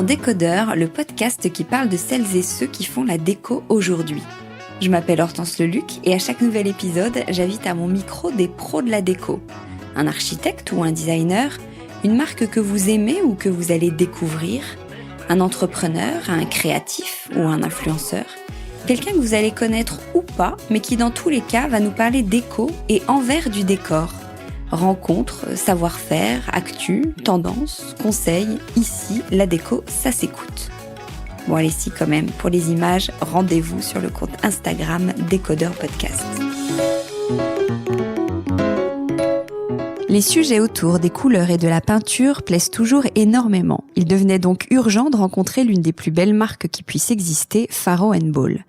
Décodeur, le podcast qui parle de celles et ceux qui font la déco aujourd'hui. Je m'appelle Hortense Leluc et à chaque nouvel épisode, j'invite à mon micro des pros de la déco. Un architecte ou un designer, une marque que vous aimez ou que vous allez découvrir, un entrepreneur, un créatif ou un influenceur, quelqu'un que vous allez connaître ou pas, mais qui dans tous les cas va nous parler déco et envers du décor. Rencontres, savoir-faire, actu, tendances, conseils, ici, la déco, ça s'écoute. Bon allez si quand même, pour les images, rendez-vous sur le compte Instagram Décodeur Podcast. Les sujets autour des couleurs et de la peinture plaisent toujours énormément. Il devenait donc urgent de rencontrer l'une des plus belles marques qui puissent exister, Farrow & Ball.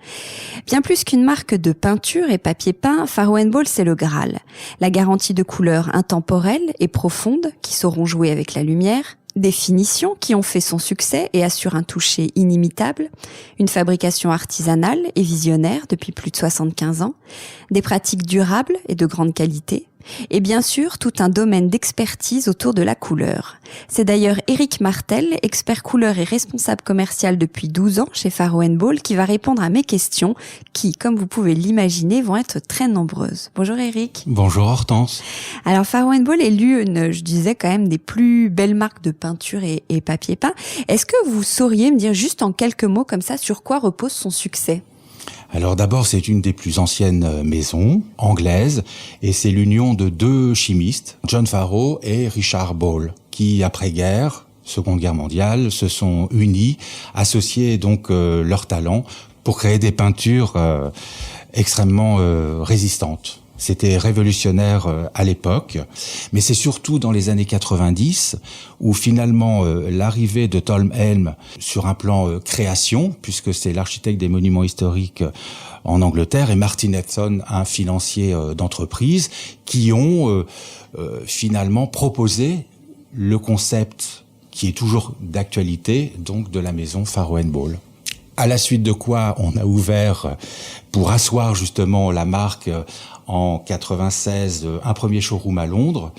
Bien plus qu'une marque de peinture et papier peint, Farrow & Ball c'est le Graal. La garantie de couleurs intemporelles et profondes qui sauront jouer avec la lumière, des finitions qui ont fait son succès et assurent un toucher inimitable, une fabrication artisanale et visionnaire depuis plus de 75 ans, des pratiques durables et de grande qualité, et bien sûr tout un domaine d'expertise autour de la couleur. C'est d'ailleurs Éric Martel, expert couleur et responsable commercial depuis 12 ans chez Farrow & Ball, qui va répondre à mes questions qui, comme vous pouvez l'imaginer, vont être très nombreuses. Bonjour Éric. Bonjour Hortense. Alors Farrow & Ball est l'une, je disais quand même, des plus belles marques de peinture et papier peint. Est-ce que vous sauriez me dire juste en quelques mots comme ça sur quoi repose son succès ? Alors d'abord, c'est une des plus anciennes maisons anglaises et c'est l'union de deux chimistes, John Farrow et Richard Ball, qui après-guerre, Seconde Guerre mondiale, se sont unis, associés donc leurs talents pour créer des peintures extrêmement résistantes. C'était révolutionnaire à l'époque, mais c'est surtout dans les années 90 où finalement l'arrivée de Tom Helm sur un plan création, puisque c'est l'architecte des monuments historiques en Angleterre, et Martin Hudson, un financier d'entreprise, qui ont finalement proposé le concept qui est toujours d'actualité, donc de la maison Farrow & Ball. À la suite de quoi on a ouvert, pour asseoir justement la marque en 96, un premier showroom à Londres,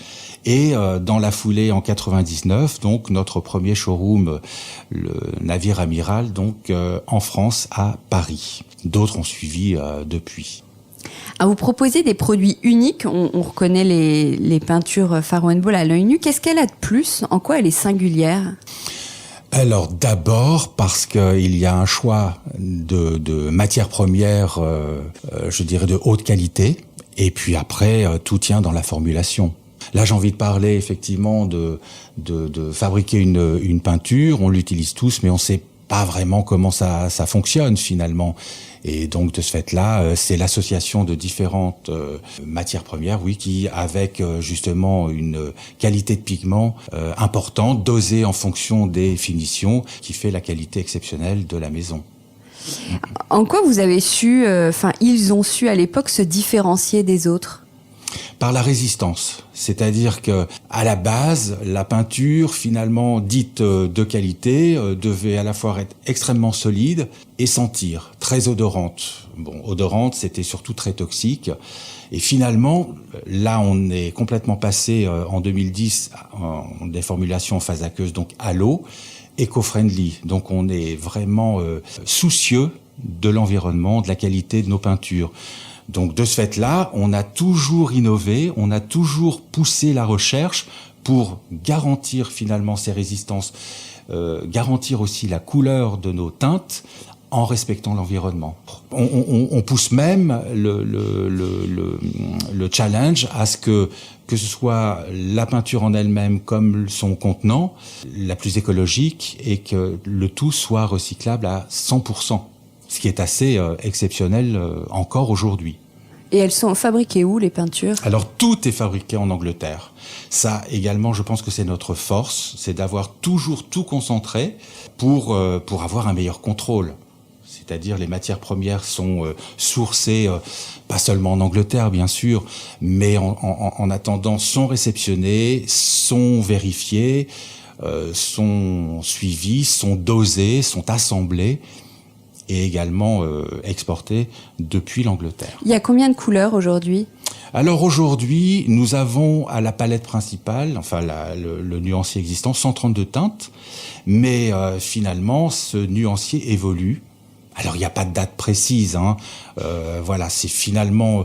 et dans la foulée en 99, donc notre premier showroom, le navire amiral, donc en France à Paris. D'autres ont suivi depuis. Alors vous proposez des produits uniques, on reconnaît les peintures Farrow & Ball à l'œil nu. Qu'est-ce qu'elle a de plus ? En quoi elle est singulière ? Alors d'abord parce qu'il y a un choix de matières premières, je dirais de haute qualité, et puis après tout tient dans la formulation. Là j'ai envie de parler effectivement de fabriquer une peinture, on l'utilise tous mais on sait pas vraiment comment ça fonctionne finalement. Et donc de ce fait-là, c'est l'association de différentes matières premières, oui, qui avec justement une qualité de pigment importante, dosée en fonction des finitions, qui fait la qualité exceptionnelle de la maison. En quoi vous avez su, ils ont su à l'époque se différencier des autres ? Par la résistance, c'est-à-dire que à la base, la peinture finalement dite de qualité devait à la fois être extrêmement solide et sentir, très odorante. Bon, odorante, c'était surtout très toxique. Et finalement, là, on est complètement passé en 2010 en des formulations en phase aqueuse, donc à l'eau, éco-friendly. Donc on est vraiment soucieux de l'environnement, de la qualité de nos peintures. Donc de ce fait-là, on a toujours innové, on a toujours poussé la recherche pour garantir finalement ces résistances, garantir aussi la couleur de nos teintes en respectant l'environnement. On pousse même le challenge à ce que ce soit la peinture en elle-même comme son contenant, la plus écologique, et que le tout soit recyclable à 100%. Ce qui est assez exceptionnel encore aujourd'hui. Et elles sont fabriquées où, les peintures ? Alors, tout est fabriqué en Angleterre. Ça, également, je pense que c'est notre force, c'est d'avoir toujours tout concentré pour avoir un meilleur contrôle. C'est-à-dire, les matières premières sont sourcées, pas seulement en Angleterre, bien sûr, mais en attendant, sont réceptionnées, sont vérifiées, sont suivies, sont dosées, sont assemblées. et également exporté depuis l'Angleterre. Il y a combien de couleurs aujourd'hui ? Alors aujourd'hui, nous avons à la palette principale, enfin le nuancier existant, 132 teintes, mais finalement ce nuancier évolue. Alors il n'y a pas de date précise, hein. Voilà, c'est finalement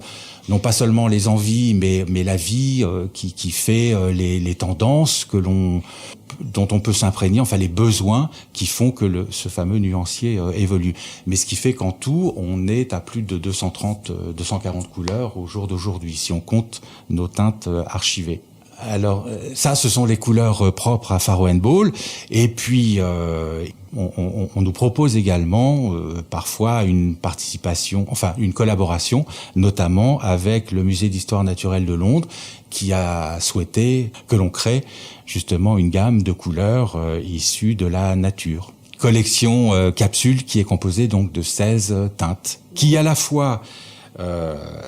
non pas seulement les envies, mais la vie qui fait les tendances dont on peut s'imprégner, enfin les besoins qui font que ce fameux nuancier évolue. Mais ce qui fait qu'en tout, on est à plus de 240 couleurs au jour d'aujourd'hui, si on compte nos teintes archivées. Alors ça, ce sont les couleurs propres à Faro & Ball. Et puis, on nous propose également parfois une participation, enfin une collaboration, notamment avec le Musée d'Histoire Naturelle de Londres, qui a souhaité que l'on crée justement une gamme de couleurs issues de la nature. Collection capsule qui est composée donc de 16 teintes, qui à la fois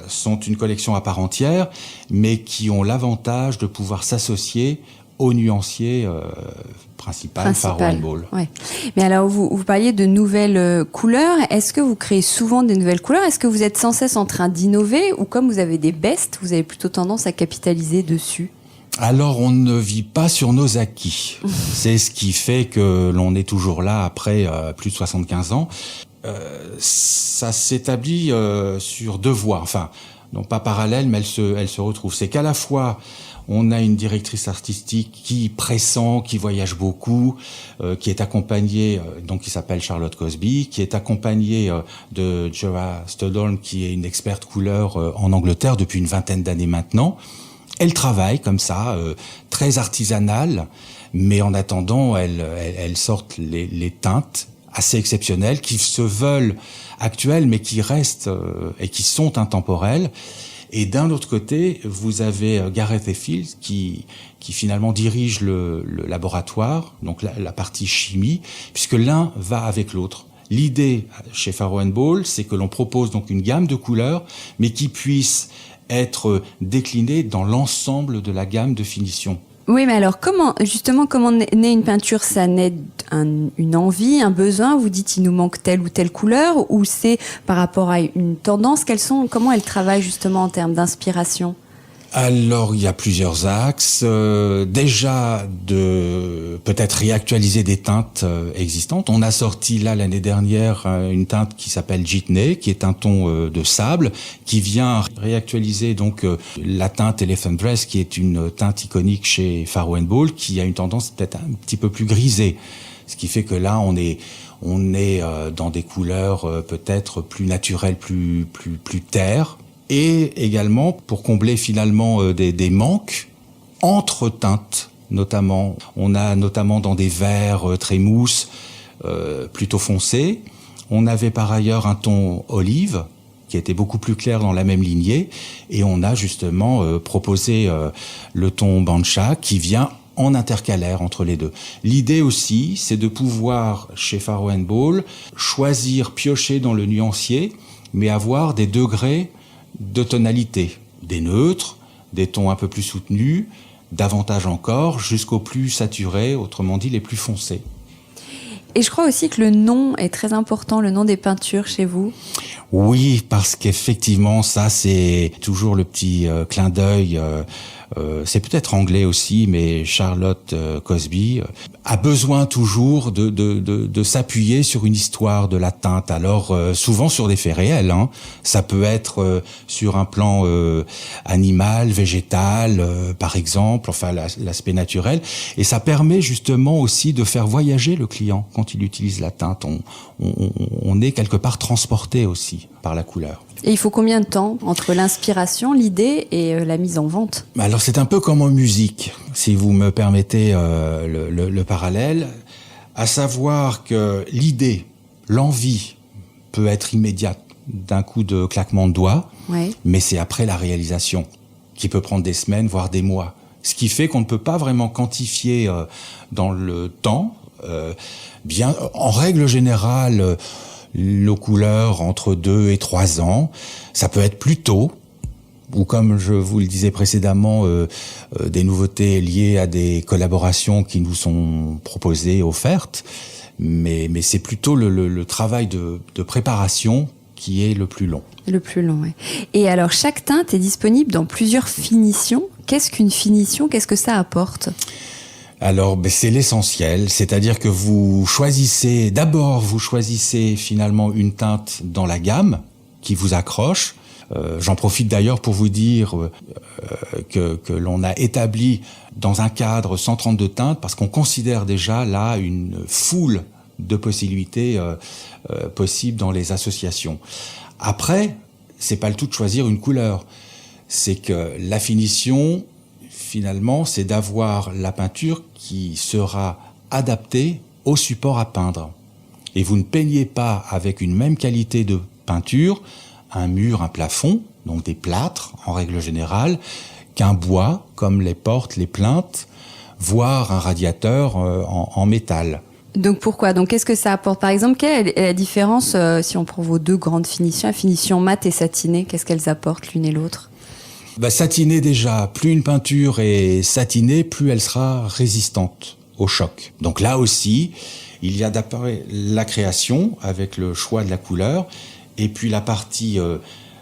sont une collection à part entière, mais qui ont l'avantage de pouvoir s'associer au nuancier principal. Faro & Ball. Ouais. Mais alors, vous parliez de nouvelles couleurs. Est-ce que vous créez souvent des nouvelles couleurs ? Est-ce que vous êtes sans cesse en train d'innover ? Ou comme vous avez des bestes, vous avez plutôt tendance à capitaliser dessus ? Alors, on ne vit pas sur nos acquis. C'est ce qui fait que l'on est toujours là après plus de 75 ans. Ça s'établit sur deux voies, enfin, non pas parallèles, mais elles se retrouvent. C'est qu'à la fois, on a une directrice artistique qui pressent, qui voyage beaucoup, qui est accompagnée, donc qui s'appelle Charlotte Cosby, qui est accompagnée de Joa Studholm, qui est une experte couleur en Angleterre depuis une vingtaine d'années maintenant. Elle travaille comme ça, très artisanale, mais en attendant, elle sortent les teintes assez exceptionnelles, qui se veulent actuelles, mais qui restent et qui sont intemporelles. Et d'un autre côté, vous avez Gareth Effield qui finalement dirige le laboratoire, donc la partie chimie, puisque l'un va avec l'autre. L'idée chez Faro & Ball, c'est que l'on propose donc une gamme de couleurs, mais qui puisse être déclinée dans l'ensemble de la gamme de finition. Oui, mais alors comment naît une peinture ? Ça naît une envie, un besoin. Vous dites il nous manque telle ou telle couleur, ou c'est par rapport à une tendance ? Comment elle travaille justement en termes d'inspiration ? Alors, il y a plusieurs axes. Déjà, de peut-être réactualiser des teintes existantes. On a sorti là l'année dernière une teinte qui s'appelle Jitney, qui est un ton de sable, qui vient réactualiser donc la teinte Elephant Dress, qui est une teinte iconique chez Faro & Ball, qui a une tendance peut-être un petit peu plus grisée. Ce qui fait que là, on est dans des couleurs peut-être plus naturelles, plus terre. Et également pour combler finalement des manques entre teintes, notamment. On a notamment dans des verts très mousse, plutôt foncés. On avait par ailleurs un ton olive qui était beaucoup plus clair dans la même lignée, et on a justement proposé le ton bancha qui vient en intercalaire entre les deux. L'idée aussi, c'est de pouvoir, chez Faro & Ball, choisir, piocher dans le nuancier, mais avoir des degrés de tonalité, des neutres, des tons un peu plus soutenus, davantage encore, jusqu'aux plus saturés, autrement dit les plus foncés. Et je crois aussi que le nom est très important, le nom des peintures chez vous. Oui, parce qu'effectivement, ça c'est toujours le petit clin d'œil. C'est peut-être anglais aussi, mais Charlotte Cosby a besoin toujours de s'appuyer sur une histoire de la teinte. Alors souvent sur des faits réels, hein. Ça peut être sur un plan animal, végétal, par exemple, enfin l'aspect naturel. Et ça permet justement aussi de faire voyager le client quand il utilise la teinte. On est quelque part transporté aussi par la couleur. Et il faut combien de temps entre l'inspiration, l'idée et la mise en vente ? Alors c'est un peu comme en musique, si vous me permettez le parallèle, à savoir que l'idée, l'envie peut être immédiate d'un coup de claquement de doigts, oui. Mais c'est après la réalisation qui peut prendre des semaines, voire des mois. Ce qui fait qu'on ne peut pas vraiment quantifier dans le temps. Bien, en règle générale, nos couleurs entre 2 et 3 ans. Ça peut être plus tôt, ou comme je vous le disais précédemment, des nouveautés liées à des collaborations qui nous sont proposées, offertes. Mais c'est plutôt le travail de préparation qui est le plus long. Le plus long, oui. Et alors, chaque teinte est disponible dans plusieurs finitions. Qu'est-ce qu'une finition? Qu'est-ce que ça apporte? Alors, c'est l'essentiel, c'est-à-dire que vous choisissez finalement une teinte dans la gamme qui vous accroche. J'en profite d'ailleurs pour vous dire que l'on a établi dans un cadre 132 teintes parce qu'on considère déjà là une foule de possibilités possibles dans les associations. Après, c'est pas le tout de choisir une couleur. C'est que la finition, finalement, c'est d'avoir la peinture qui sera adaptée au support à peindre. Et vous ne peignez pas avec une même qualité de peinture un mur, un plafond, donc des plâtres en règle générale, qu'un bois, comme les portes, les plinthes, voire un radiateur en métal. Donc pourquoi? Donc qu'est-ce que ça apporte? Par exemple, quelle est la différence si on prend vos deux grandes finitions, la finition mate et satinée, qu'est-ce qu'elles apportent l'une et l'autre? Satinée déjà, plus une peinture est satinée, plus elle sera résistante au choc. Donc là aussi, il y a d'après la création avec le choix de la couleur, et puis la partie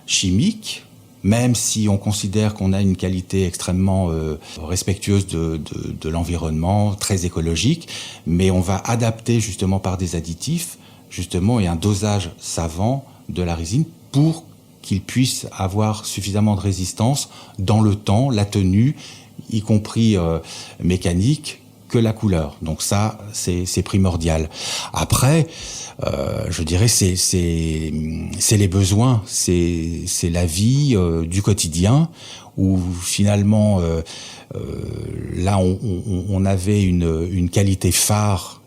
chimique, même si on considère qu'on a une qualité extrêmement respectueuse de l'environnement, très écologique, mais on va adapter justement par des additifs, justement, et un dosage savant de la résine pour qu'il puisse avoir suffisamment de résistance dans le temps, la tenue, y compris mécanique, que la couleur. Donc ça, c'est primordial. Après, je dirais, c'est les besoins, c'est la vie du quotidien où finalement, là, on avait une qualité phare,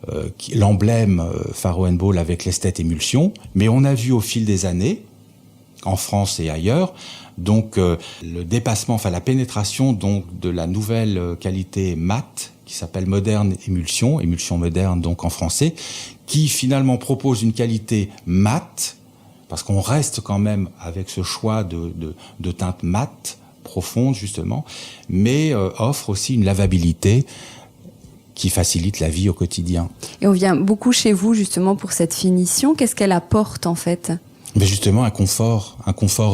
l'emblème Faro & Ball avec l'esthète émulsion, mais on a vu au fil des années, en France et ailleurs, donc le dépassement, la pénétration donc de la nouvelle qualité mate qui s'appelle moderne émulsion moderne donc en français, qui finalement propose une qualité mate, parce qu'on reste quand même avec ce choix de teintes mates, profondes justement, mais offre aussi une lavabilité qui facilite la vie au quotidien. Et on vient beaucoup chez vous justement pour cette finition. Qu'est-ce qu'elle apporte en fait? Mais justement un confort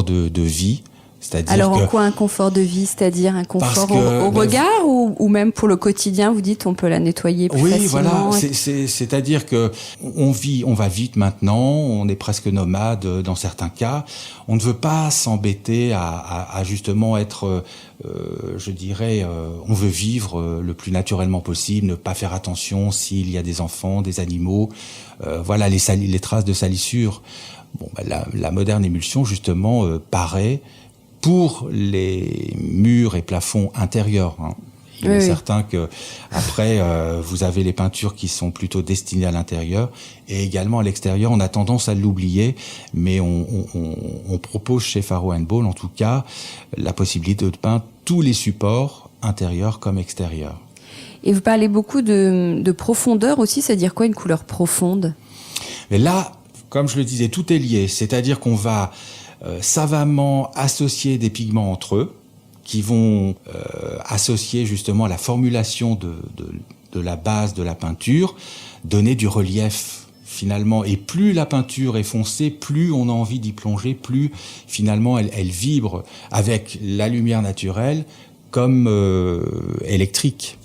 de vie. C'est-à-dire alors en quoi un confort de vie? C'est-à-dire un confort au regard ou même pour le quotidien, vous dites on peut la nettoyer plus facilement? Oui, voilà, c'est-à-dire que on va vite maintenant, on est presque nomade dans certains cas, on ne veut pas s'embêter à justement être, je dirais, on veut vivre le plus naturellement possible, ne pas faire attention s'il y a des enfants, des animaux, voilà les traces de salissure. La moderne émulsion justement paraît pour les murs et plafonds intérieurs. Il est certain que après vous avez les peintures qui sont plutôt destinées à l'intérieur et également à l'extérieur. On a tendance à l'oublier, mais on propose chez Faro & Ball en tout cas la possibilité de peindre tous les supports intérieurs comme extérieurs. Et vous parlez beaucoup de profondeur aussi, c'est-à-dire quoi une couleur profonde? Mais là, comme je le disais, tout est lié, c'est-à-dire qu'on va savamment associer des pigments entre eux, qui vont associer justement la formulation de la base de la peinture, donner du relief finalement. Et plus la peinture est foncée, plus on a envie d'y plonger, plus finalement elle vibre avec la lumière naturelle comme électrique.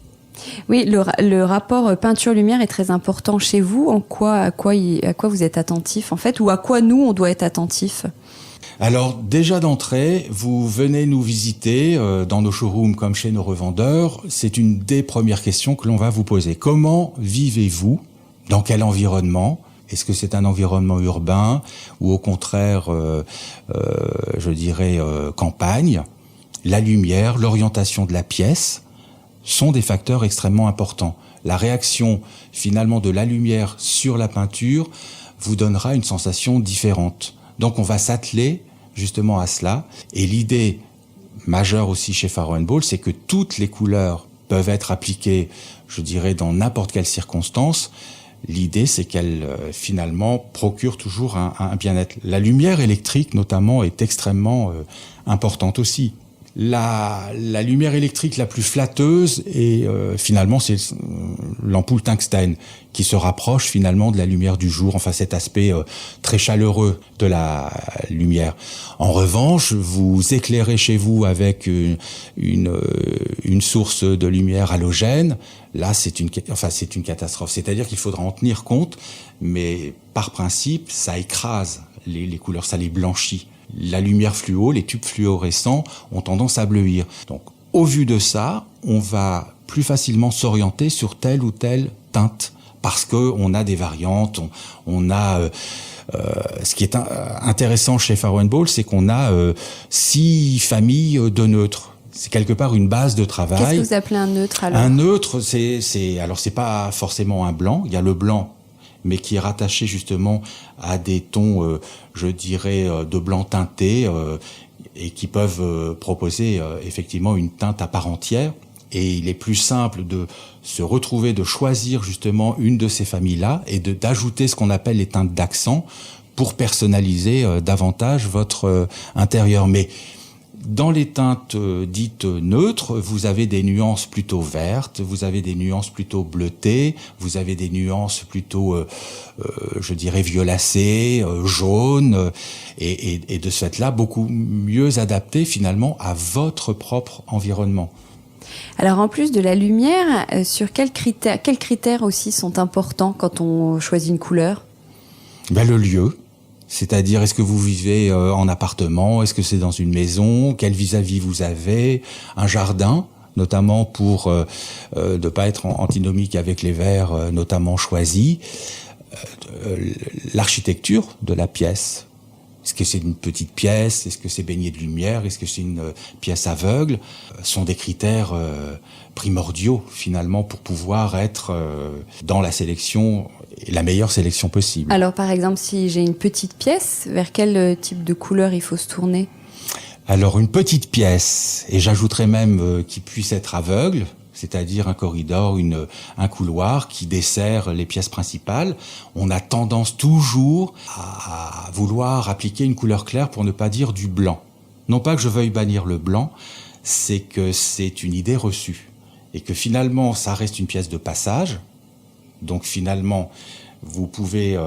Oui, le rapport peinture-lumière est très important chez vous. À quoi vous êtes attentif en fait, ou à quoi nous on doit être attentif? Alors déjà d'entrée, vous venez nous visiter dans nos showrooms comme chez nos revendeurs. C'est une des premières questions que l'on va vous poser. Comment vivez-vous? Dans quel environnement? Est-ce que c'est un environnement urbain ou au contraire, je dirais, campagne? La lumière, l'orientation de la pièce sont des facteurs extrêmement importants. La réaction finalement de la lumière sur la peinture vous donnera une sensation différente. Donc on va s'atteler justement à cela. Et l'idée majeure aussi chez Faro & Ball, c'est que toutes les couleurs peuvent être appliquées, je dirais, dans n'importe quelle circonstance. L'idée, c'est qu'elles finalement procurent toujours un bien-être. La lumière électrique notamment est extrêmement importante aussi. La lumière électrique la plus flatteuse et finalement c'est l'ampoule tungstène qui se rapproche finalement de la lumière du jour, enfin cet aspect très chaleureux de la lumière. En revanche, vous éclairez chez vous avec une source de lumière halogène, là c'est une catastrophe. C'est-à-dire qu'il faudra en tenir compte, mais par principe, ça écrase les couleurs, ça les blanchit. La lumière fluo, les tubes fluorescents ont tendance à bleuir. Donc, au vu de ça, on va plus facilement s'orienter sur telle ou telle teinte parce que on a des variantes, on a ce qui est intéressant chez Farrow & Ball, c'est qu'on a 6 familles de neutres. C'est quelque part une base de travail. Qu'est-ce que vous appelez un neutre alors ? Un neutre, c'est pas forcément un blanc. Il y a le blanc, mais qui est rattaché justement à des tons, je dirais, de blanc teinté, et qui peuvent proposer effectivement une teinte à part entière. Et il est plus simple de se retrouver, de choisir justement une de ces familles-là et d'ajouter ce qu'on appelle les teintes d'accent pour personnaliser davantage votre intérieur. Mais dans les teintes dites neutres, vous avez des nuances plutôt vertes, vous avez des nuances plutôt bleutées, vous avez des nuances plutôt, je dirais, violacées, jaunes, et de ce fait-là, beaucoup mieux adaptées finalement à votre propre environnement. Alors en plus de la lumière, sur quels critères aussi sont importants quand on choisit une couleur ? Le lieu. C'est-à-dire, est-ce que vous vivez en appartement? Est-ce que c'est dans une maison? Quel vis-à-vis vous avez? Un jardin, notamment pour ne pas être antinomique avec les verts notamment choisis. L'architecture de la pièce. Est-ce que c'est une petite pièce? Est-ce que c'est baigné de lumière? Est-ce que c'est une pièce aveugle? Sont des critères primordiaux finalement pour pouvoir être dans la sélection, la meilleure sélection possible. Alors par exemple, si j'ai une petite pièce, vers quel type de couleur il faut se tourner? Alors une petite pièce, et j'ajouterais même qu'il puisse être aveugle, c'est-à-dire un corridor, un couloir qui dessert les pièces principales. On a tendance toujours à vouloir appliquer une couleur claire pour ne pas dire du blanc. Non pas que je veuille bannir le blanc, c'est que c'est une idée reçue. Et que finalement, ça reste une pièce de passage. Donc finalement, vous pouvez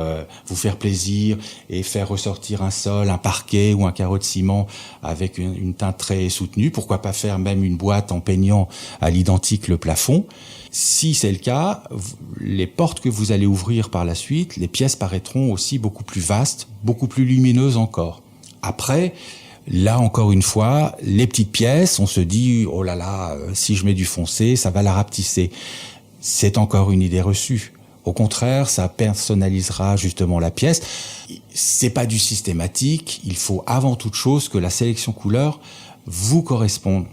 vous faire plaisir et faire ressortir un sol, un parquet ou un carreau de ciment avec une teinte très soutenue. Pourquoi pas faire même une boîte en peignant à l'identique le plafond? Si c'est le cas, les portes que vous allez ouvrir par la suite, les pièces paraîtront aussi beaucoup plus vastes, beaucoup plus lumineuses encore. Après, là encore une fois, les petites pièces, on se dit « oh là là, si je mets du foncé, ça va la rapetisser ». C'est encore une idée reçue. Au contraire, ça personnalisera justement la pièce. C'est pas du systématique. Il faut avant toute chose que la sélection couleur vous corresponde.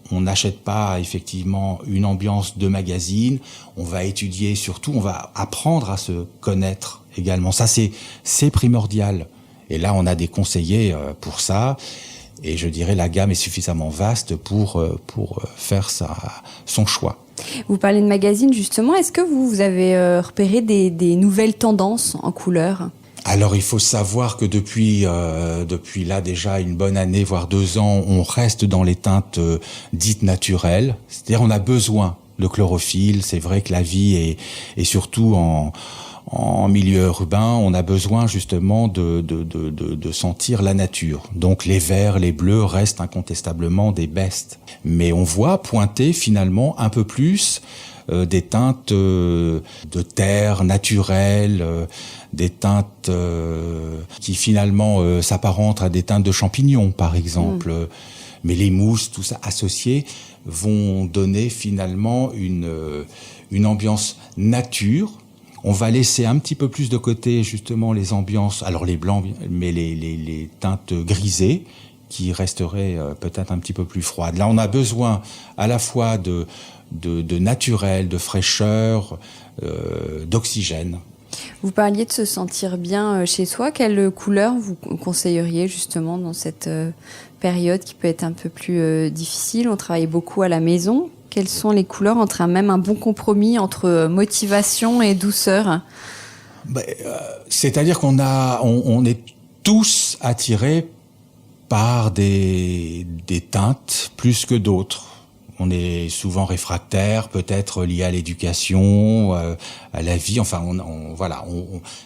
On n'achète pas effectivement une ambiance de magazine. On va étudier surtout, on va apprendre à se connaître également. Ça, c'est primordial. Et là, on a des conseillers pour ça. Et je dirais la gamme est suffisamment vaste pour faire son choix. Vous parlez de magazines justement, est-ce que vous avez repéré des nouvelles tendances en couleur ? Alors il faut savoir que depuis là déjà une bonne année, voire 2 ans, on reste dans les teintes dites naturelles. C'est-à-dire on a besoin de chlorophylle, c'est vrai que la vie est surtout en milieu urbain, on a besoin justement de sentir la nature. Donc les verts, les bleus restent incontestablement des bestes. Mais on voit pointer finalement un peu plus des teintes de terre naturelles, des teintes qui finalement s'apparentent à des teintes de champignons par exemple. Mais les mousses, tout ça associé, vont donner finalement une ambiance nature. On va laisser un petit peu plus de côté justement les ambiances, alors les blancs, mais les teintes grisées qui resteraient peut-être un petit peu plus froides. Là, on a besoin à la fois de naturel, de fraîcheur, d'oxygène. Vous parliez de se sentir bien chez soi. Quelle couleur vous conseilleriez justement dans cette période qui peut être un peu plus difficile? On travaille beaucoup à la maison. Quelles sont les couleurs entre même un bon compromis entre motivation et douceur? C'est-à-dire on est tous attirés par des teintes plus que d'autres. On est souvent réfractaire, peut-être lié à l'éducation, à la vie. Enfin,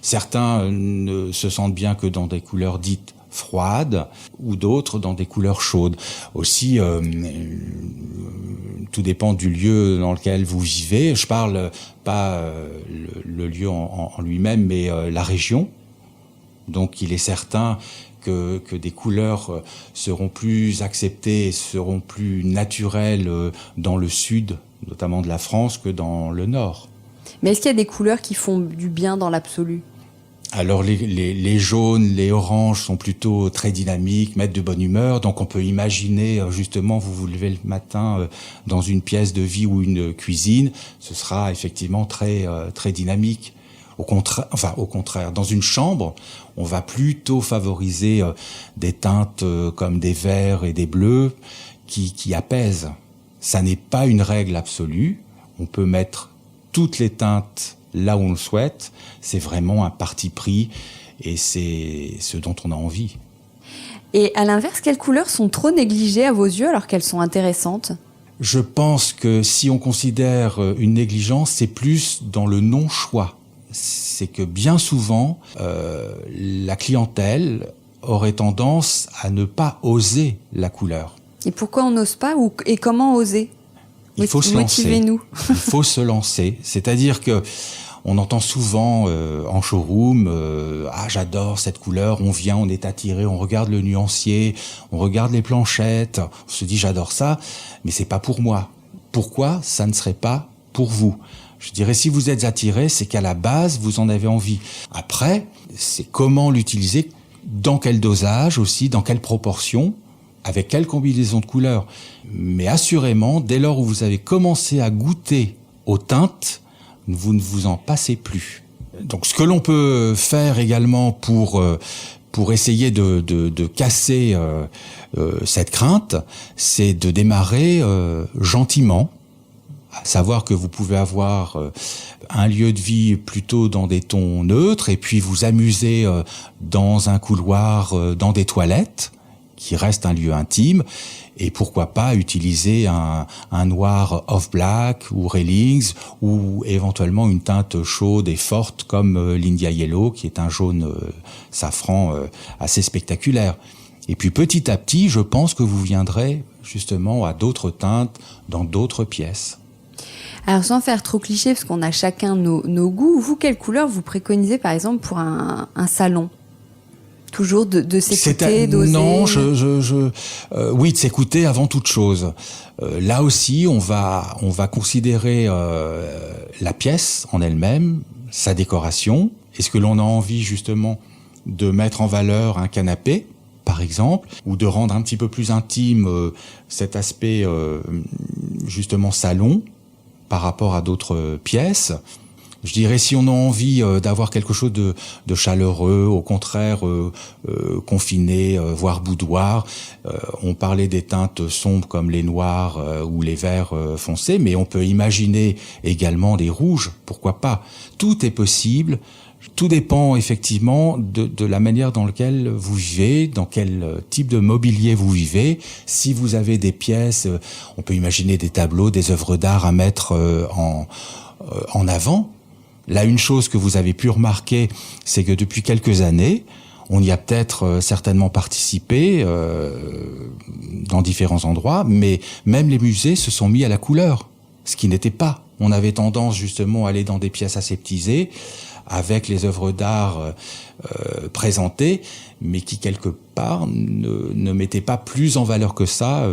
certains ne se sentent bien que dans des couleurs dites froides, ou d'autres dans des couleurs chaudes. Aussi, tout dépend du lieu dans lequel vous vivez. Je parle pas le lieu en lui-même, mais la région. Donc, il est certain que des couleurs seront plus acceptées, seront plus naturelles dans le sud, notamment de la France, que dans le nord. Mais est-ce qu'il y a des couleurs qui font du bien dans l'absolu ? Alors les jaunes, les oranges sont plutôt très dynamiques, mettent de bonne humeur. Donc on peut imaginer justement vous levez le matin dans une pièce de vie ou une cuisine, ce sera effectivement très dynamique. Au contraire, dans une chambre, on va plutôt favoriser des teintes comme des verts et des bleus qui apaisent. Ça n'est pas une règle absolue. On peut mettre toutes les teintes là où on le souhaite. C'est vraiment un parti pris et c'est ce dont on a envie. Et à l'inverse, quelles couleurs sont trop négligées à vos yeux alors qu'elles sont intéressantes ? Je pense que si on considère une négligence, c'est plus dans le non-choix. C'est que bien souvent, la clientèle aurait tendance à ne pas oser la couleur. Et pourquoi on n'ose pas et comment oser ? Il faut se lancer. Motivez-nous. Il faut se lancer. C'est-à-dire que on entend souvent en showroom j'adore cette couleur, on vient, on est attiré, on regarde le nuancier, on regarde les planchettes, on se dit j'adore ça, mais c'est pas pour moi. Pourquoi ça ne serait pas pour vous ? Je dirais, si vous êtes attiré, c'est qu'à la base, vous en avez envie. Après, c'est comment l'utiliser, dans quel dosage aussi, dans quelle proportion, avec quelle combinaison de couleurs. Mais assurément, dès lors où vous avez commencé à goûter aux teintes, vous ne vous en passez plus. Donc, ce que l'on peut faire également pour essayer de casser cette crainte, c'est de démarrer gentiment. À savoir que vous pouvez avoir un lieu de vie plutôt dans des tons neutres et puis vous amuser dans un couloir, dans des toilettes, qui reste un lieu intime, et pourquoi pas utiliser un noir off-black ou railings ou éventuellement une teinte chaude et forte comme l'India Yellow, qui est un jaune safran assez spectaculaire. Et puis petit à petit, je pense que vous viendrez justement à d'autres teintes dans d'autres pièces. Alors sans faire trop cliché, parce qu'on a chacun nos goûts, vous, quelle couleur vous préconisez par exemple pour un salon ? Toujours de s'écouter, d'oser ? Non, oui, de s'écouter avant toute chose. Là aussi, on va considérer la pièce en elle-même, sa décoration. Est-ce que l'on a envie justement de mettre en valeur un canapé, par exemple, ou de rendre un petit peu plus intime cet aspect justement salon par rapport à d'autres pièces. Je dirais, si on a envie d'avoir quelque chose de chaleureux, au contraire confiné, voire boudoir, on parlait des teintes sombres comme les noirs ou les verts foncés, mais on peut imaginer également des rouges, pourquoi pas. Tout est possible. Tout dépend effectivement de la manière dans laquelle vous vivez, dans quel type de mobilier vous vivez. Si vous avez des pièces, on peut imaginer des tableaux, des œuvres d'art à mettre en avant. Là, une chose que vous avez pu remarquer, c'est que depuis quelques années, on y a peut-être certainement participé dans différents endroits, mais même les musées se sont mis à la couleur, ce qui n'était pas. On avait tendance justement à aller dans des pièces aseptisées, avec les œuvres d'art présentées, mais qui quelque part ne mettaient pas plus en valeur que ça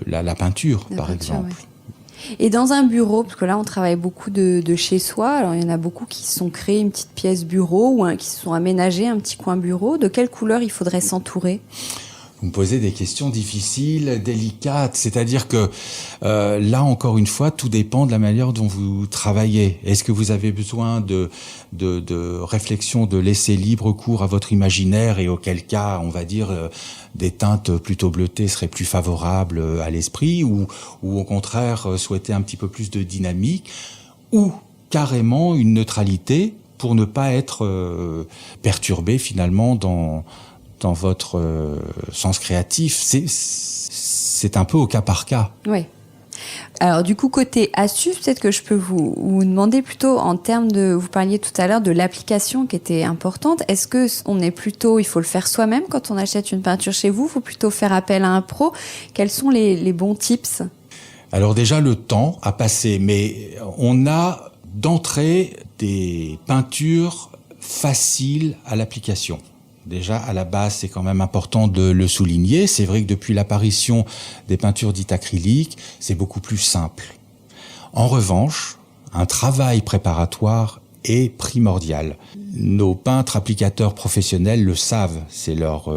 la peinture, par exemple. Ouais. Et dans un bureau, parce que là on travaille beaucoup de chez soi, alors il y en a beaucoup qui se sont créés une petite pièce bureau ou qui se sont aménagés un petit coin bureau. De quelle couleur il faudrait s'entourer ? Vous me posez des questions difficiles, délicates, c'est-à-dire que là encore une fois, tout dépend de la manière dont vous travaillez. Est-ce que vous avez besoin de réflexion, de laisser libre cours à votre imaginaire, et auquel cas, on va dire, des teintes plutôt bleutées seraient plus favorables à l'esprit, ou au contraire souhaiter un petit peu plus de dynamique, ou carrément une neutralité pour ne pas être perturbé finalement dans dans votre sens créatif, c'est un peu au cas par cas. Oui. Alors du coup, côté astuce, peut-être que je peux vous demander plutôt en termes de, vous parliez tout à l'heure de l'application qui était importante. Est-ce que on est plutôt, il faut le faire soi-même quand on achète une peinture chez vous? Il faut plutôt faire appel à un pro? Quels sont les bons tips? Alors déjà, le temps à passer, mais on a d'entrée des peintures faciles à l'application. Déjà, à la base, c'est quand même important de le souligner. C'est vrai que depuis l'apparition des peintures dites acryliques, c'est beaucoup plus simple. En revanche, un travail préparatoire est primordial. Nos peintres applicateurs professionnels le savent, c'est leur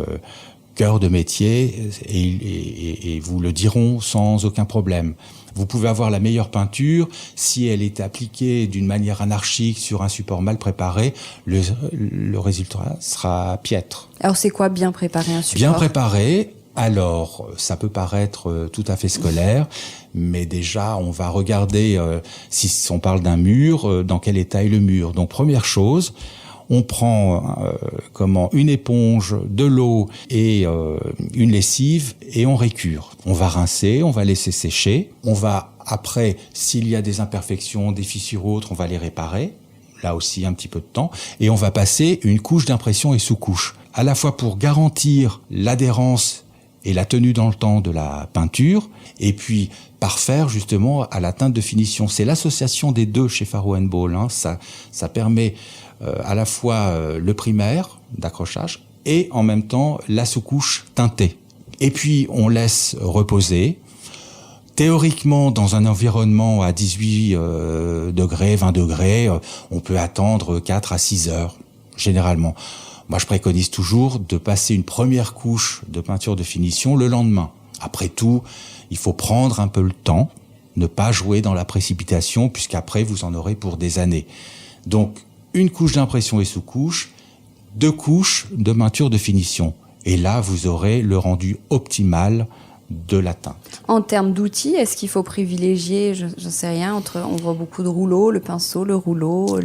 cœur de métier et vous le diront sans aucun problème. Vous pouvez avoir la meilleure peinture, si elle est appliquée d'une manière anarchique sur un support mal préparé, le résultat sera piètre. Alors c'est quoi bien préparer un support? Bien préparé, alors ça peut paraître tout à fait scolaire, mais déjà on va regarder, si on parle d'un mur, dans quel état est le mur. Donc première chose, on prend une éponge, de l'eau et une lessive et on récure. On va rincer, on va laisser sécher. On va après, s'il y a des imperfections, des fissures ou autres, on va les réparer. Là aussi un petit peu de temps. Et on va passer une couche d'impression et sous-couche. À la fois pour garantir l'adhérence et la tenue dans le temps de la peinture, et puis parfaire justement à la teinte de finition. C'est l'association des deux chez Faro & Ball. Ça permet à la fois le primaire d'accrochage et en même temps la sous-couche teintée. Et puis on laisse reposer. Théoriquement, dans un environnement à 18 degrés, 20 degrés, on peut attendre 4 à 6 heures, généralement. Moi, je préconise toujours de passer une première couche de peinture de finition le lendemain. Après tout, il faut prendre un peu le temps, ne pas jouer dans la précipitation, puisqu'après, vous en aurez pour des années. Donc, une couche d'impression et sous-couche, 2 couches de peinture de finition. Et là, vous aurez le rendu optimal de la teinte. En termes d'outils, est-ce qu'il faut privilégier, je sais rien, on voit beaucoup de rouleaux, le pinceau, le rouleau,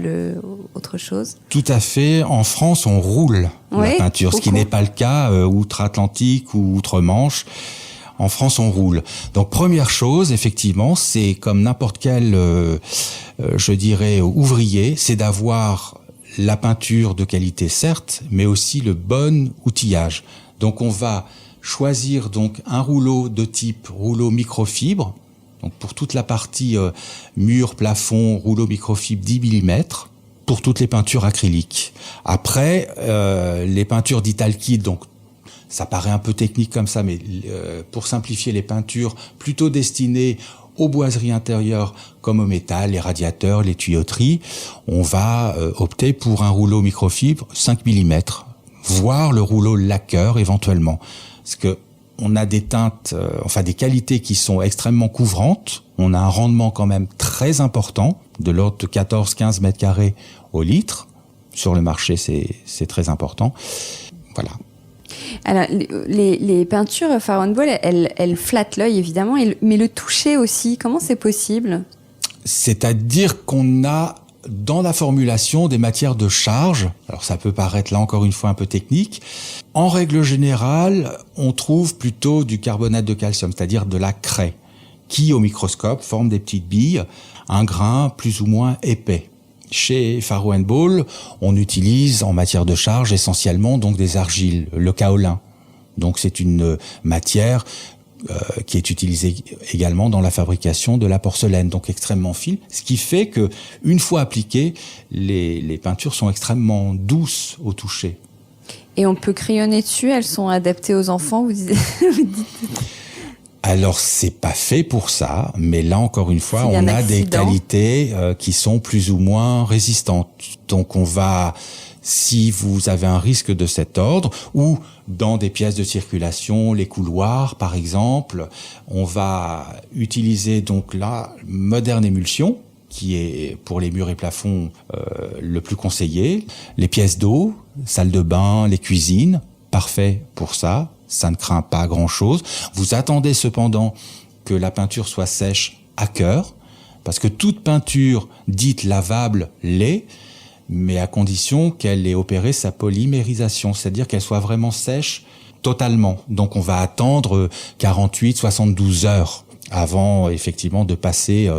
autre chose? Tout à fait. En France, on roule la peinture, ce qui n'est pas le cas outre-Atlantique ou outre-Manche. En France, on roule. Donc, première chose, effectivement, c'est comme n'importe quel, je dirais, ouvrier, c'est d'avoir la peinture de qualité, certes, mais aussi le bon outillage. Donc, on va choisir donc un rouleau de type rouleau microfibre. Donc, pour toute la partie mur, plafond, rouleau microfibre 10 mm. Pour toutes les peintures acryliques. Après, les peintures dites alkydes, donc ça paraît un peu technique comme ça, mais pour simplifier, les peintures plutôt destinées aux boiseries intérieures comme au métal, les radiateurs, les tuyauteries, on va opter pour un rouleau microfibre 5 mm, voire le rouleau lacqueur éventuellement. Parce que on a des teintes, des qualités qui sont extrêmement couvrantes, on a un rendement quand même très important, de l'ordre de 14-15 mètres carrés au litre. Sur le marché, c'est très important. Voilà. Alors, les peintures Faro & Ball, elles flattent l'œil, évidemment, mais le toucher aussi, comment c'est possible? C'est-à-dire qu'on a dans la formulation des matières de charge. Alors, ça peut paraître, là, encore une fois, un peu technique. En règle générale, on trouve plutôt du carbonate de calcium, c'est-à-dire de la craie, qui, au microscope, forme des petites billes, un grain plus ou moins épais. Chez Faro & Ball, on utilise en matière de charge essentiellement donc des argiles, le kaolin. Donc c'est une matière qui est utilisée également dans la fabrication de la porcelaine, donc extrêmement fine, ce qui fait que une fois appliquées, les peintures sont extrêmement douces au toucher. Et on peut crayonner dessus, elles sont adaptées aux enfants, vous dites. Alors, c'est pas fait pour ça, mais là, encore une fois, on a des qualités qui sont plus ou moins résistantes. Donc, on va, si vous avez un risque de cet ordre, ou dans des pièces de circulation, les couloirs, par exemple, on va utiliser donc là, Moderne Émulsion, qui est pour les murs et plafonds le plus conseillé. Les pièces d'eau, salle de bain, les cuisines, parfait pour ça. Ça ne craint pas grand-chose. Vous attendez cependant que la peinture soit sèche à cœur, parce que toute peinture dite lavable l'est, mais à condition qu'elle ait opéré sa polymérisation, c'est-à-dire qu'elle soit vraiment sèche totalement. Donc on va attendre 48-72 heures avant effectivement de passer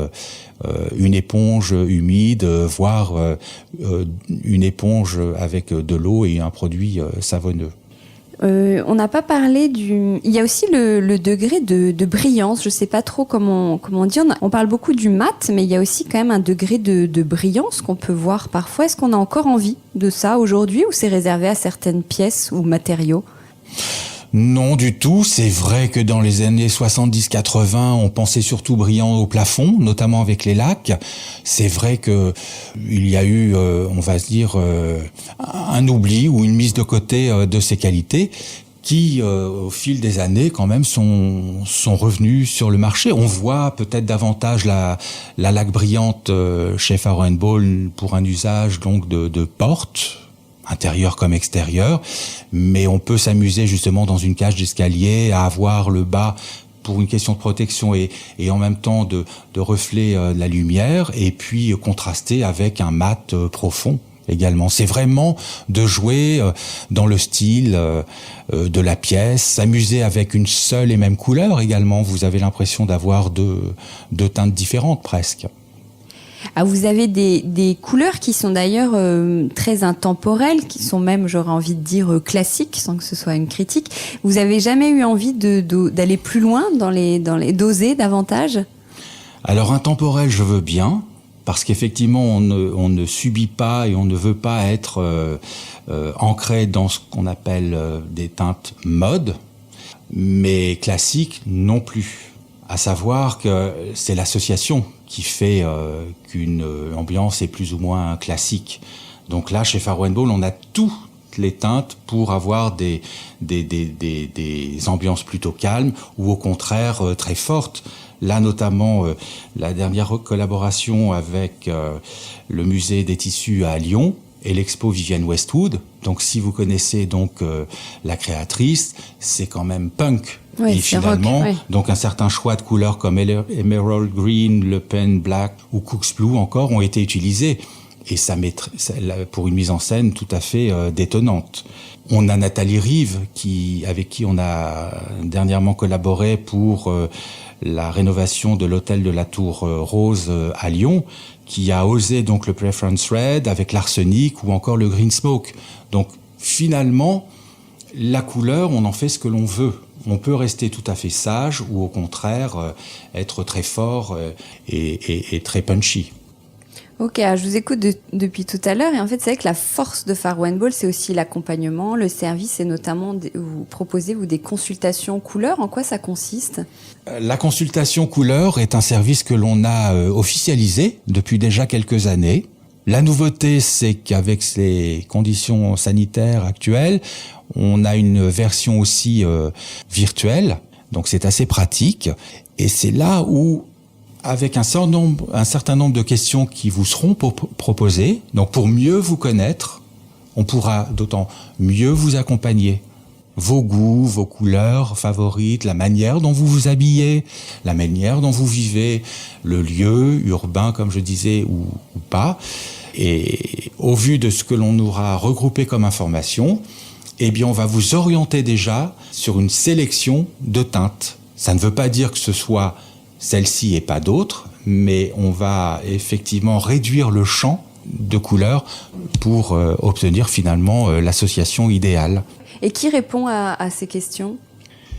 une éponge humide, voire une éponge avec de l'eau et un produit savonneux. On n'a pas parlé du... Il y a aussi le degré de brillance. Je sais pas trop comment on dit. On parle beaucoup du mat, mais il y a aussi quand même un degré de brillance qu'on peut voir parfois. Est-ce qu'on a encore envie de ça aujourd'hui ou c'est réservé à certaines pièces ou matériaux ? Non, du tout. C'est vrai que dans les années 70-80, on pensait surtout brillant au plafond, notamment avec les lacs. C'est vrai que il y a eu, on va se dire, un oubli ou une mise de côté de ces qualités qui, au fil des années, quand même, sont revenus sur le marché. On voit peut-être davantage la laque brillante chez Farrow & Ball pour un usage donc de porte, intérieur comme extérieur, mais on peut s'amuser justement dans une cage d'escalier à avoir le bas pour une question de protection et en même temps de reflet de la lumière, et puis contraster avec un mat profond également. C'est vraiment de jouer dans le style de la pièce, s'amuser avec une seule et même couleur également. Vous avez l'impression d'avoir deux teintes différentes presque. Ah, vous avez des couleurs qui sont d'ailleurs très intemporelles, qui sont même, j'aurais envie de dire, classiques, sans que ce soit une critique. Vous avez jamais eu envie d'aller plus loin, d'oser davantage ? Alors intemporel, je veux bien, parce qu'effectivement, on ne subit pas et on ne veut pas être ancré dans ce qu'on appelle des teintes mode, mais classiques non plus. À savoir que c'est l'association qui fait qu'une ambiance est plus ou moins classique. Donc là, chez Farrow & Ball, on a toutes les teintes pour avoir des ambiances plutôt calmes ou au contraire très fortes. Là, notamment, la dernière collaboration avec le musée des tissus à Lyon et l'expo Vivienne Westwood. Donc, si vous connaissez donc la créatrice, c'est quand même punk. Oui, et finalement, rock, oui. Donc un certain choix de couleurs comme Emerald Green, Le Pen Black ou Cook's Blue encore ont été utilisés. Et ça met pour une mise en scène tout à fait détonnante. On a Nathalie Rive avec qui on a dernièrement collaboré pour la rénovation de l'hôtel de la Tour Rose à Lyon, qui a osé donc le Preference Red avec l'arsenic ou encore le Green Smoke. Donc finalement, la couleur, on en fait ce que l'on veut. On peut rester tout à fait sage ou au contraire être très fort et très punchy. Ok, alors je vous écoute depuis tout à l'heure et en fait c'est vrai que la force de Farrow & Ball c'est aussi l'accompagnement, le service et notamment vous proposez des consultations couleurs. En quoi ça consiste ? La consultation couleur est un service que l'on a officialisé depuis déjà quelques années. La nouveauté, c'est qu'avec ces conditions sanitaires actuelles, on a une version aussi virtuelle, donc c'est assez pratique. Et c'est là où, avec un certain nombre de questions qui vous seront proposées, donc pour mieux vous connaître, on pourra d'autant mieux vous accompagner. Vos goûts, vos couleurs favorites, la manière dont vous vous habillez, la manière dont vous vivez, le lieu urbain, comme je disais, ou pas. Et au vu de ce que l'on aura regroupé comme information, eh bien, on va vous orienter déjà sur une sélection de teintes. Ça ne veut pas dire que ce soit celle-ci et pas d'autres, mais on va effectivement réduire le champ de couleurs pour obtenir finalement l'association idéale. Et qui répond à ces questions ?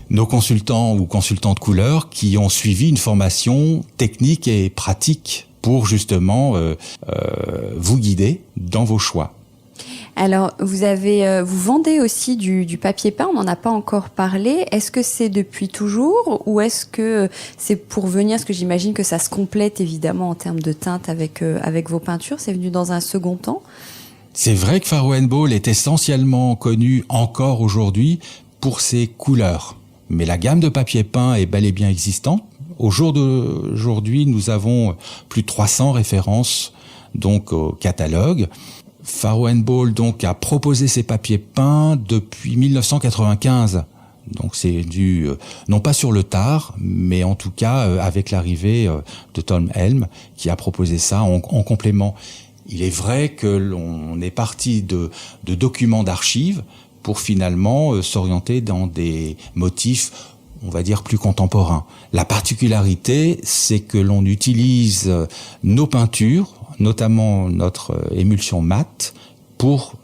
Nos consultants ou consultantes couleurs qui ont suivi une formation technique et pratique pour justement vous guider dans vos choix. Alors, vous vendez aussi du papier peint, on n'en a pas encore parlé. Est-ce que c'est depuis toujours ou est-ce que c'est pour venir, parce que j'imagine que ça se complète évidemment en termes de teinte avec vos peintures, c'est venu dans un second temps ? C'est vrai que Farrow & Ball est essentiellement connu encore aujourd'hui pour ses couleurs. Mais la gamme de papier peint est bel et bien existante. Au jour d'aujourd'hui, nous avons plus de 300 références donc au catalogue. Farrow & Ball donc a proposé ses papiers peints depuis 1995. Donc c'est dû non pas sur le tard, mais en tout cas avec l'arrivée de Tom Helm qui a proposé ça en complément. Il est vrai que l'on est parti de documents d'archives pour finalement s'orienter dans des motifs, on va dire, plus contemporains. La particularité, c'est que l'on utilise nos peintures, notamment notre émulsion mate, pour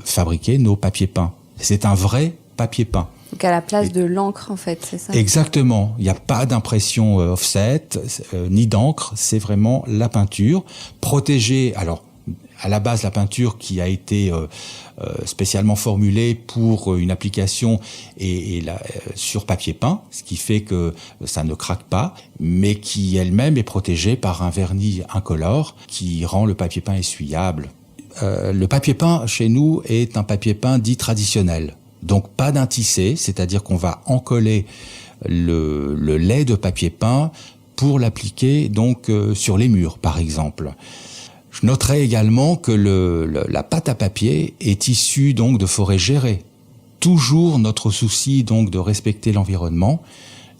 fabriquer nos papiers peints. C'est un vrai papier peint. Donc à la place de l'encre, en fait, c'est ça? Exactement. Il n'y a pas d'impression offset, ni d'encre. C'est vraiment la peinture protégée. Alors, à la base, la peinture qui a été spécialement formulée pour une application sur papier peint, ce qui fait que ça ne craque pas, mais qui elle-même est protégée par un vernis incolore qui rend le papier peint essuyable. Le papier peint, chez nous, est un papier peint dit traditionnel. Donc pas d'un tissé, c'est-à-dire qu'on va encoller le lait de papier peint pour l'appliquer donc sur les murs, par exemple. Je noterai également que la pâte à papier est issue donc de forêts gérées. Toujours notre souci donc de respecter l'environnement.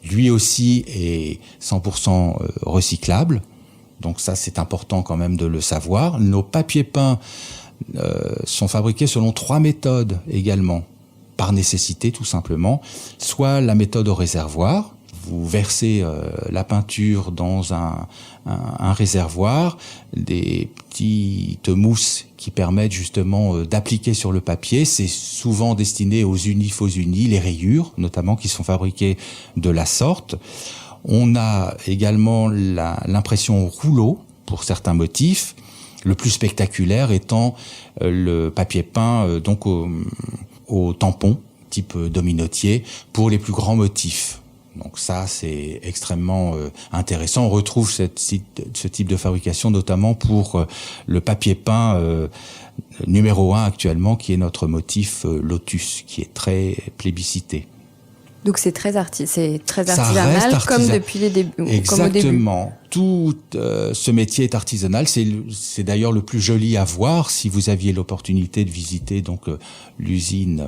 Lui aussi est 100% recyclable. Donc ça, c'est important quand même de le savoir. Nos papiers peints sont fabriqués selon 3 méthodes également, par nécessité tout simplement. Soit la méthode au réservoir, vous versez la peinture dans un réservoir, des petites mousses qui permettent justement d'appliquer sur le papier. C'est souvent destiné aux unis, faux unis, les rayures notamment qui sont fabriquées de la sorte. On a également l'impression au rouleau pour certains motifs, le plus spectaculaire étant le papier peint donc au tampon, type dominotier, pour les plus grands motifs. Donc ça, c'est extrêmement intéressant. On retrouve ce type de fabrication notamment pour le papier peint numéro 1 actuellement, qui est notre motif lotus, qui est très plébiscité. Donc c'est très artisanal, comme depuis les débuts. Exactement. Tout ce métier est artisanal. C'est d'ailleurs le plus joli à voir si vous aviez l'opportunité de visiter donc l'usine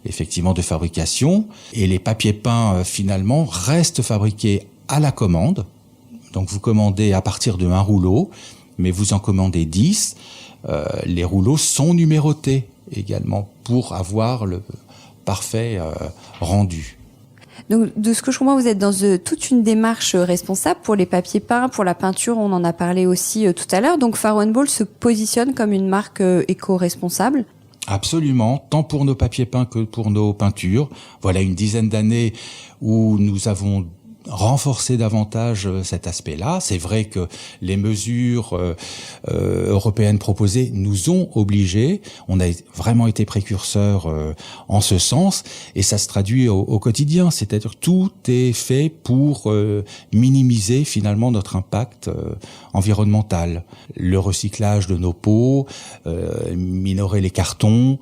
effectivement de fabrication. Et les papiers peints finalement restent fabriqués à la commande. Donc vous commandez à partir de un rouleau, mais vous en commandez 10. Les rouleaux sont numérotés également pour avoir le parfait rendu. Donc, de ce que je comprends, vous êtes dans toute une démarche responsable pour les papiers peints, pour la peinture, on en a parlé aussi tout à l'heure. Donc, Faro & Ball se positionne comme une marque éco-responsable. Absolument, tant pour nos papiers peints que pour nos peintures. Voilà une dizaine d'années où nous avons renforcer davantage cet aspect-là. C'est vrai que les mesures européennes proposées nous ont obligés. On a vraiment été précurseurs en ce sens, et ça se traduit au quotidien. C'est-à-dire que tout est fait pour minimiser finalement notre impact environnemental. Le recyclage de nos pots, minorer les cartons,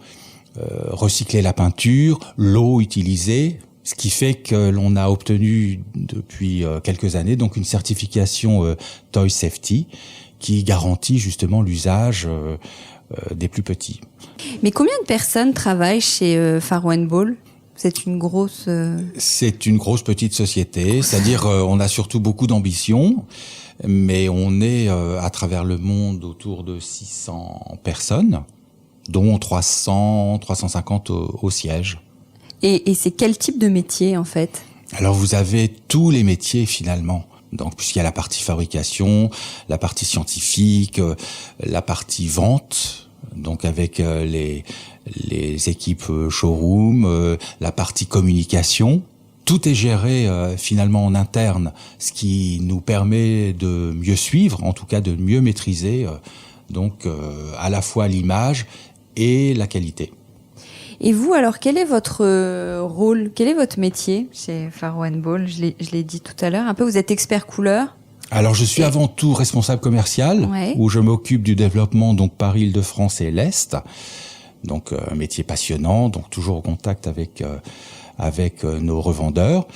recycler la peinture, l'eau utilisée. Ce qui fait que l'on a obtenu depuis quelques années donc une certification Toy Safety qui garantit justement l'usage des plus petits. Mais combien de personnes travaillent chez Faro & Ball ? C'est une grosse... C'est une grosse petite société, c'est-à-dire on a surtout beaucoup d'ambition, mais on est à travers le monde autour de 600 personnes, dont 350 au siège. Et c'est quel type de métier, en fait ? Alors, vous avez tous les métiers, finalement. Donc, puisqu'il y a la partie fabrication, la partie scientifique, la partie vente, donc avec les équipes showroom, la partie communication. Tout est géré finalement en interne, ce qui nous permet de mieux suivre, en tout cas de mieux maîtriser donc à la fois l'image et la qualité. Et vous, alors, quel est votre rôle, quel est votre métier chez Faro & Ball ? Je l'ai dit tout à l'heure, un peu, vous êtes expert couleur. Alors, je suis avant tout responsable commercial, ouais. Où je m'occupe du développement donc par Île-de-France et l'Est. Donc, un métier passionnant, donc toujours au contact avec nos revendeurs.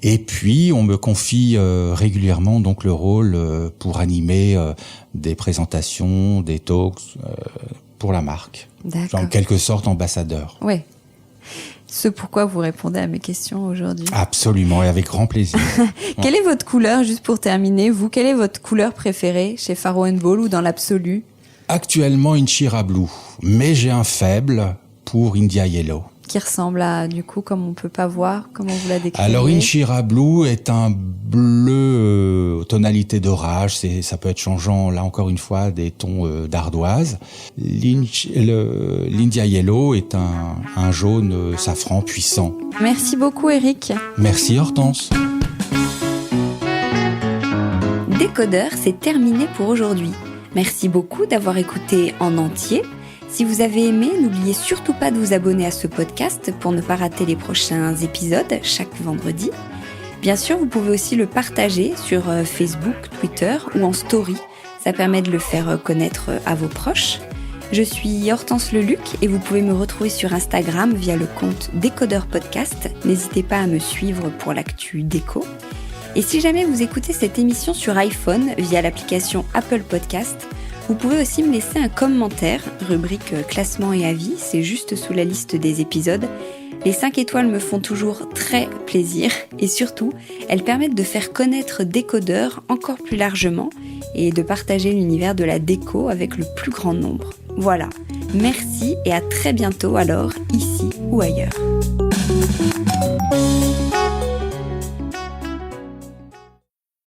Et puis, on me confie régulièrement donc le rôle pour animer des présentations, des talks pour la marque. D'accord. En quelque sorte ambassadeur. Oui. Ce pourquoi vous répondez à mes questions aujourd'hui. Absolument, et avec grand plaisir. Quelle est votre couleur, juste pour terminer, vous, quelle est votre couleur préférée chez Faro & Ball ou dans l'absolu ? actuellement Inchira Blue, mais j'ai un faible pour India Yellow. Qui ressemble à, du coup, comme on peut pas voir, comment vous la décrivez? Alors Inchira Blue est un bleu tonalité d'orage, ça peut être changeant là encore une fois des tons d'ardoise. L'India Yellow est un jaune safran puissant. Merci beaucoup Eric. Merci Hortense. Décodeur, c'est terminé pour aujourd'hui. Merci beaucoup d'avoir écouté en entier. Si vous avez aimé, n'oubliez surtout pas de vous abonner à ce podcast pour ne pas rater les prochains épisodes chaque vendredi. Bien sûr, vous pouvez aussi le partager sur Facebook, Twitter ou en story. Ça permet de le faire connaître à vos proches. Je suis Hortense Leluc et vous pouvez me retrouver sur Instagram via le compte Décodeur Podcast. N'hésitez pas à me suivre pour l'actu déco. Et si jamais vous écoutez cette émission sur iPhone via l'application Apple Podcast, vous pouvez aussi me laisser un commentaire, rubrique classement et avis, c'est juste sous la liste des épisodes. Les 5 étoiles me font toujours très plaisir et surtout, elles permettent de faire connaître Décodeur encore plus largement et de partager l'univers de la déco avec le plus grand nombre. Voilà, merci et à très bientôt alors, ici ou ailleurs.